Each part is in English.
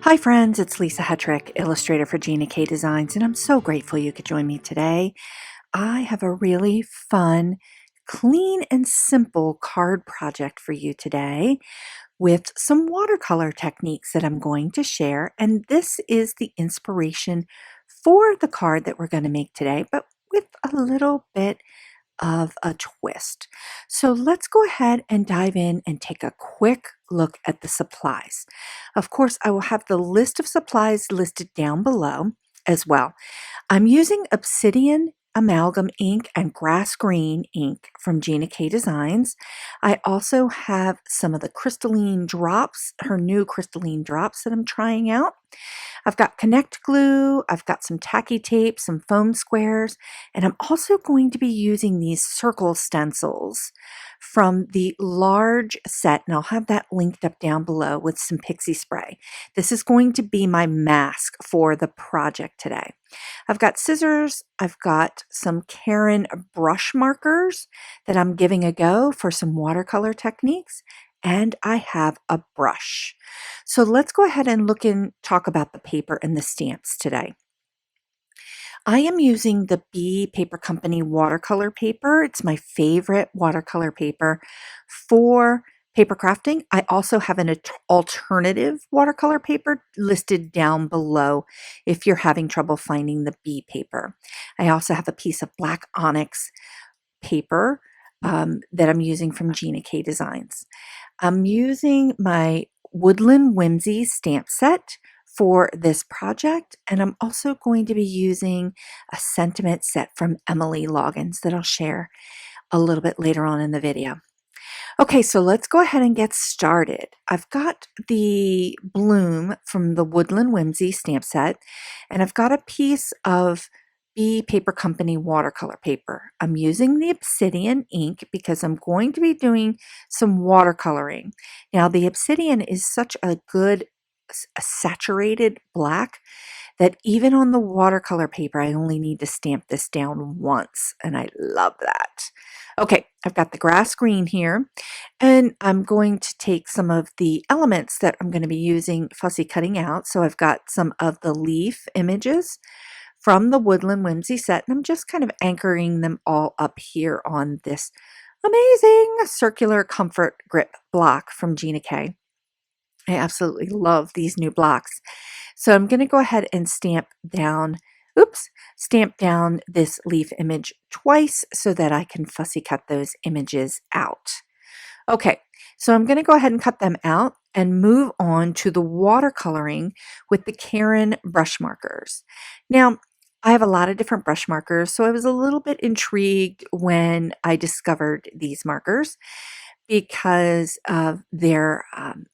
Hi friends, it's Lisa Hetrick, illustrator for Gina K Designs, and I'm so grateful you could join me today. I have a really fun, clean and simple card project for you today with some watercolor techniques that I'm going to share, and this is the inspiration for the card that we're going to make today, but with a little bit of a twist. So let's go ahead and dive in and take a quick look at the supplies. Of course, I will have the list of supplies listed down below as well. I'm using Obsidian Amalgam ink and Grass Green ink from Gina K Designs. I also have some of the crystalline drops, her new crystalline drops that I'm trying out. I've got Connect glue, I've got some tacky tape, some foam squares, and I'm also going to be using these circle stencils from the large set, and I'll have that linked up down below with some pixie spray. This is going to be my mask for the project today. I've got scissors, I've got some Karin Brush Markers that I'm giving a go for some watercolor techniques, and I have a brush. So let's go ahead and look and talk about the paper and the stamps today. I am using the B Paper Company watercolor paper. It's my favorite watercolor paper for paper crafting. I also have an alternative watercolor paper listed down below if you're having trouble finding the B paper. I also have a piece of black onyx paper that I'm using from Gina K Designs. I'm using my Woodland Whimsy stamp set for this project, and I'm also going to be using a sentiment set from Emily Loggins that I'll share a little bit later on in the video. Okay, so let's go ahead and get started. I've got the bloom from the Woodland Whimsy stamp set, and I've got a piece of B Paper Company watercolor paper. I'm using the Obsidian ink because I'm going to be doing some watercoloring. Now, the Obsidian is such a good saturated black that even on the watercolor paper, I only need to stamp this down once, and I love that. Okay, I've got the grass green here, and I'm going to take some of the elements that I'm going to be using fussy cutting out. So I've got some of the leaf images from the Woodland Whimsy set, and I'm just kind of anchoring them all up here on this amazing circular comfort grip block from Gina K. I absolutely love these new blocks. So I'm going to go ahead and stamp down this leaf image twice so that I can fussy cut those images out. Okay, so I'm going to go ahead and cut them out and move on to the watercoloring with the Karin Brush Markers. Now, I have a lot of different brush markers, so I was a little bit intrigued when I discovered these markers because of their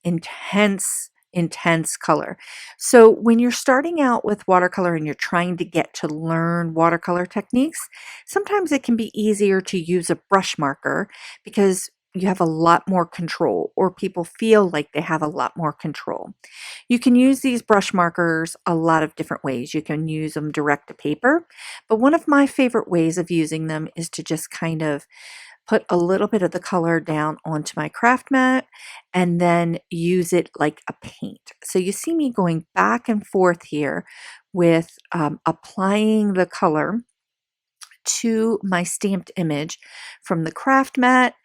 intense color. So when you're starting out with watercolor and you're trying to get to learn watercolor techniques, sometimes it can be easier to use a brush marker because you have a lot more control, or people feel like they have a lot more control. You can use these brush markers a lot of different ways. You can use them direct to paper, but one of my favorite ways of using them is to just kind of put a little bit of the color down onto my craft mat and then use it like a paint. So you see me going back and forth here with applying the color to my stamped image from the craft mat,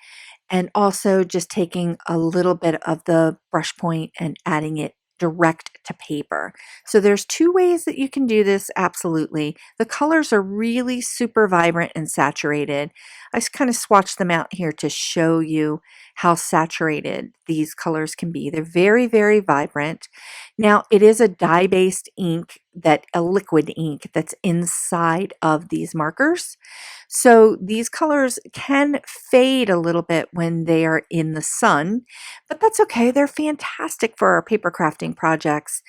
and also just taking a little bit of the brush point and adding it direct to paper. So there's two ways that you can do this, absolutely. The colors are really super vibrant and saturated. I just kind of swatched them out here to show you how saturated these colors can be. They're very, very vibrant. Now, it is a dye-based ink, a liquid ink that's inside of these markers. So these colors can fade a little bit when they are in the sun, but that's okay. They're fantastic for our paper crafting projects,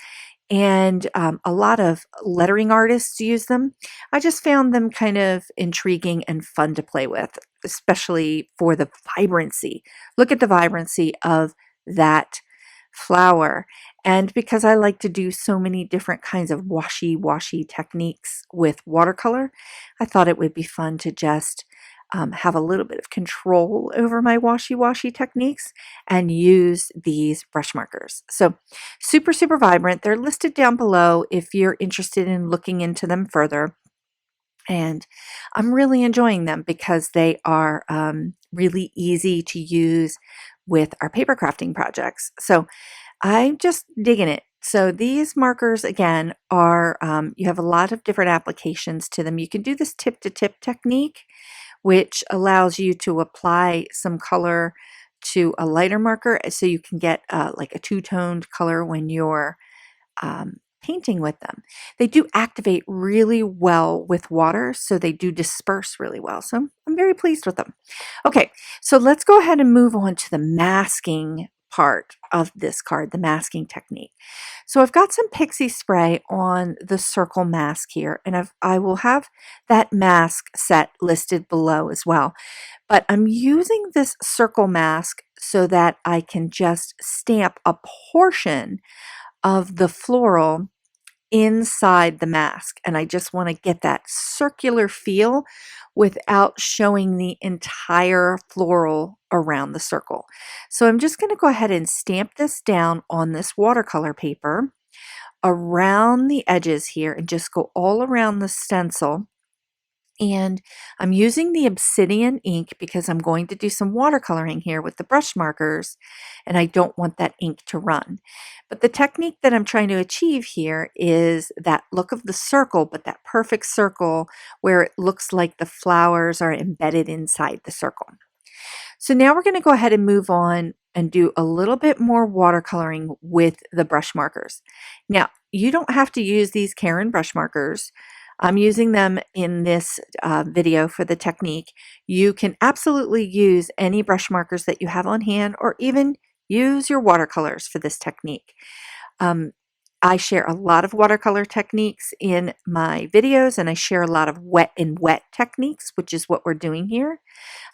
and a lot of lettering artists use them. I just found them kind of intriguing and fun to play with, especially for the vibrancy. Look at the vibrancy of that flower. And because I like to do so many different kinds of washy techniques with watercolor, I thought it would be fun to just have a little bit of control over my washy-washy techniques and use these brush markers. So super, super vibrant. They're listed down below if you're interested in looking into them further. And I'm really enjoying them because they are really easy to use with our paper crafting projects. So I'm just digging it. So these markers, again, are, you have a lot of different applications to them. You can do this tip-to-tip technique, which allows you to apply some color to a lighter marker so you can get like a two-toned color when you're painting with them. They do activate really well with water, so they do disperse really well. So I'm very pleased with them. Okay, so let's go ahead and move on to the masking part of this card, the masking technique. So I've got some pixie spray on the circle mask here, and I will have that mask set listed below as well. But I'm using this circle mask so that I can just stamp a portion of the floral inside the mask, and I just want to get that circular feel without showing the entire floral around the circle. So I'm just going to go ahead and stamp this down on this watercolor paper around the edges here and just go all around the stencil. And I'm using the obsidian ink because I'm going to do some watercoloring here with the brush markers, and I don't want that ink to run. But the technique that I'm trying to achieve here is that look of the circle, but that perfect circle where it looks like the flowers are embedded inside the circle. So now we're going to go ahead and move on and do a little bit more watercoloring with the brush markers. Now, you don't have to use these Karin brush markers. I'm using them in this video for the technique. You can absolutely use any brush markers that you have on hand, or even use your watercolors for this technique. I share a lot of watercolor techniques in my videos, and I share a lot of wet and wet techniques, which is what we're doing here.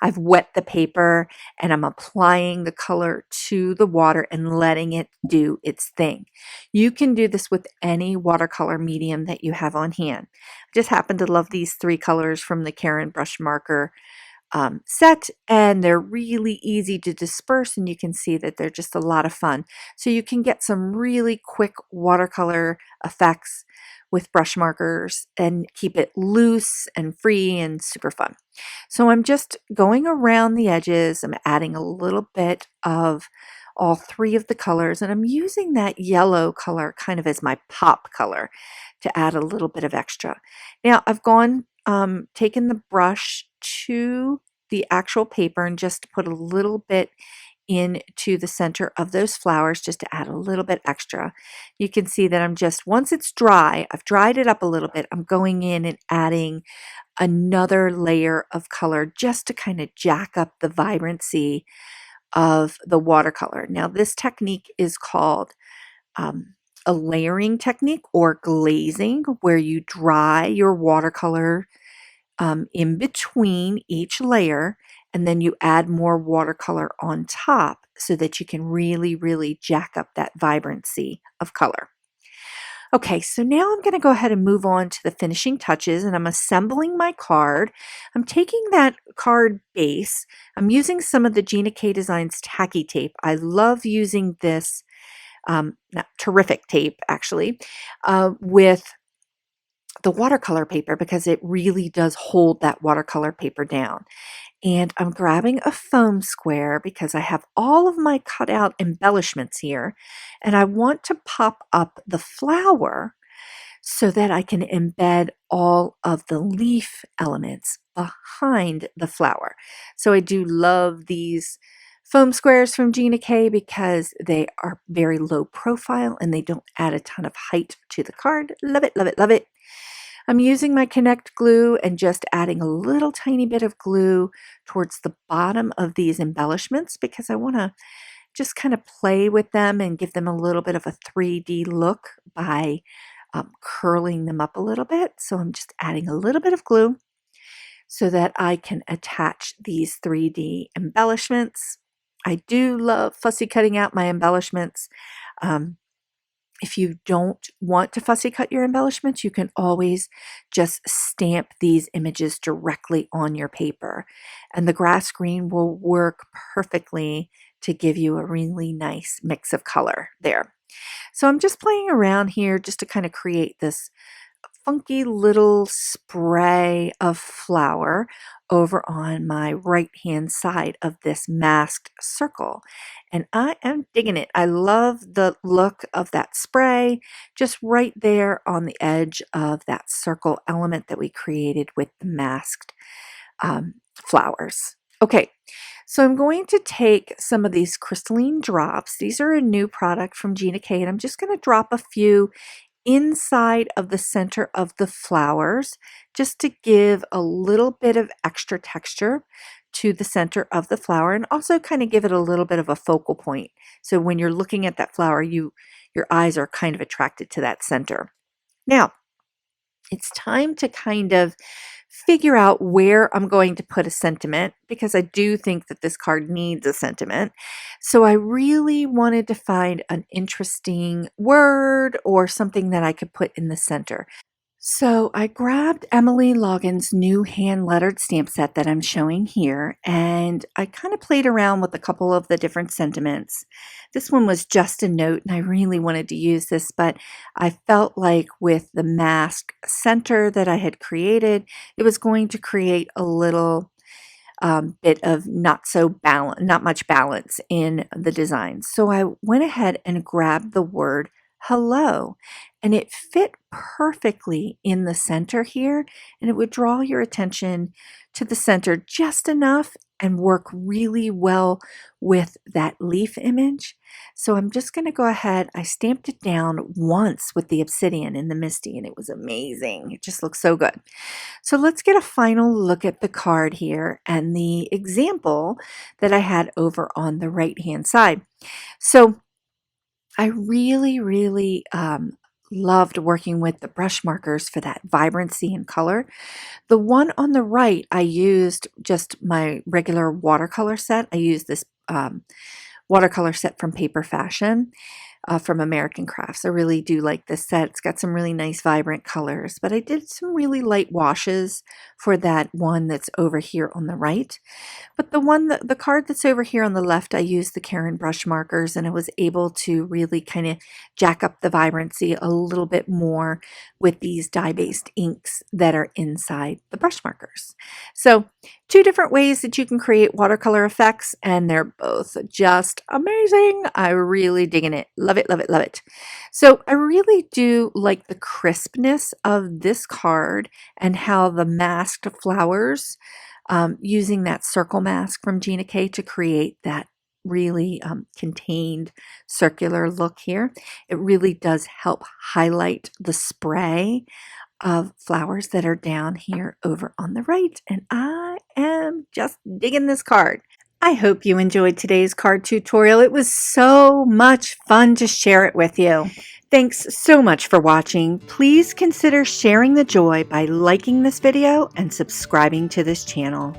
I've wet the paper and I'm applying the color to the water and letting it do its thing. You can do this with any watercolor medium that you have on hand. I just happen to love these three colors from the Karin Brush Marker set, and they're really easy to disperse, and you can see that they're just a lot of fun. So you can get some really quick watercolor effects with brush markers and keep it loose and free and super fun. So I'm just going around the edges. I'm adding a little bit of all three of the colors, and I'm using that yellow color kind of as my pop color to add a little bit of extra. Now I've taken the brush to the actual paper and just put a little bit into the center of those flowers just to add a little bit extra. You can see that once it's dry, I've dried it up a little bit, I'm going in and adding another layer of color just to kind of jack up the vibrancy of the watercolor. Now this technique is called a layering technique or glazing, where you dry your watercolor in between each layer, and then you add more watercolor on top so that you can really, really jack up that vibrancy of color. Okay, so now I'm going to go ahead and move on to the finishing touches, and I'm assembling my card. I'm taking that card base. I'm using some of the Gina K Designs tacky tape. I love using this terrific tape, actually, with the watercolor paper because it really does hold that watercolor paper down. And I'm grabbing a foam square because I have all of my cutout embellishments here, and I want to pop up the flower so that I can embed all of the leaf elements behind the flower. So I do love these foam squares from Gina K because they are very low profile and they don't add a ton of height to the card. Love it, love it, love it. I'm using my Connect glue and just adding a little tiny bit of glue towards the bottom of these embellishments because I want to just kind of play with them and give them a little bit of a 3D look by curling them up a little bit. So I'm just adding a little bit of glue so that I can attach these 3D embellishments. I do love fussy cutting out my embellishments. If you don't want to fussy cut your embellishments, you can always just stamp these images directly on your paper. And the grass green will work perfectly to give you a really nice mix of color there. So I'm just playing around here just to kind of create this funky little spray of flower over on my right hand side of this masked circle, and I am digging it. I love the look of that spray just right there on the edge of that circle element that we created with the masked flowers. Okay, so I'm going to take some of these crystalline drops. These are a new product from Gina K, and I'm just going to drop a few inside of the center of the flowers just to give a little bit of extra texture to the center of the flower, and also kind of give it a little bit of a focal point. So when you're looking at that flower, your eyes are kind of attracted to that center. Now, it's time to kind of figure out where I'm going to put a sentiment, because I do think that this card needs a sentiment. So I really wanted to find an interesting word or something that I could put in the center. So I grabbed Emily Logan's new hand-lettered stamp set that I'm showing here, and I kind of played around with a couple of the different sentiments. This one was just a note, and I really wanted to use this, but I felt like with the mask center that I had created, it was going to create a little bit of not much balance in the design. So I went ahead and grabbed the word hello, and it fit perfectly in the center here, and it would draw your attention to the center just enough and work really well with that leaf image. So I'm just going to go ahead. I stamped it down once with the obsidian in the Misty, and it was amazing. It just looks so good. So let's get a final look at the card here and the example that I had over on the right hand side. So I really loved working with the brush markers for that vibrancy and color. The one on the right, I used just my regular watercolor set. I used this watercolor set from Paper Fashion from American Crafts. I really do like this set. It's got some really nice vibrant colors, but I did some really light washes for that one that's over here on the right. But the card that's over here on the left, I used the Karin Brush Markers, and I was able to really kind of jack up the vibrancy a little bit more with these dye-based inks that are inside the brush markers. So two different ways that you can create watercolor effects, and they're both just amazing. I really digging it. Love it, love it, love it. So I really do like the crispness of this card and how the masked flowers, using that circle mask from Gina K to create that really contained circular look here. It really does help highlight the spray of flowers that are down here over on the right, and I am just digging this card. I hope you enjoyed today's card tutorial. It was so much fun to share it with you. Thanks so much for watching. Please consider sharing the joy by liking this video and subscribing to this channel.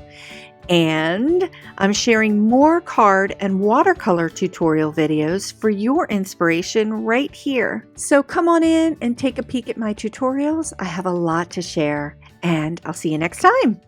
And I'm sharing more card and watercolor tutorial videos for your inspiration right here. So come on in and take a peek at my tutorials. I have a lot to share, and I'll see you next time.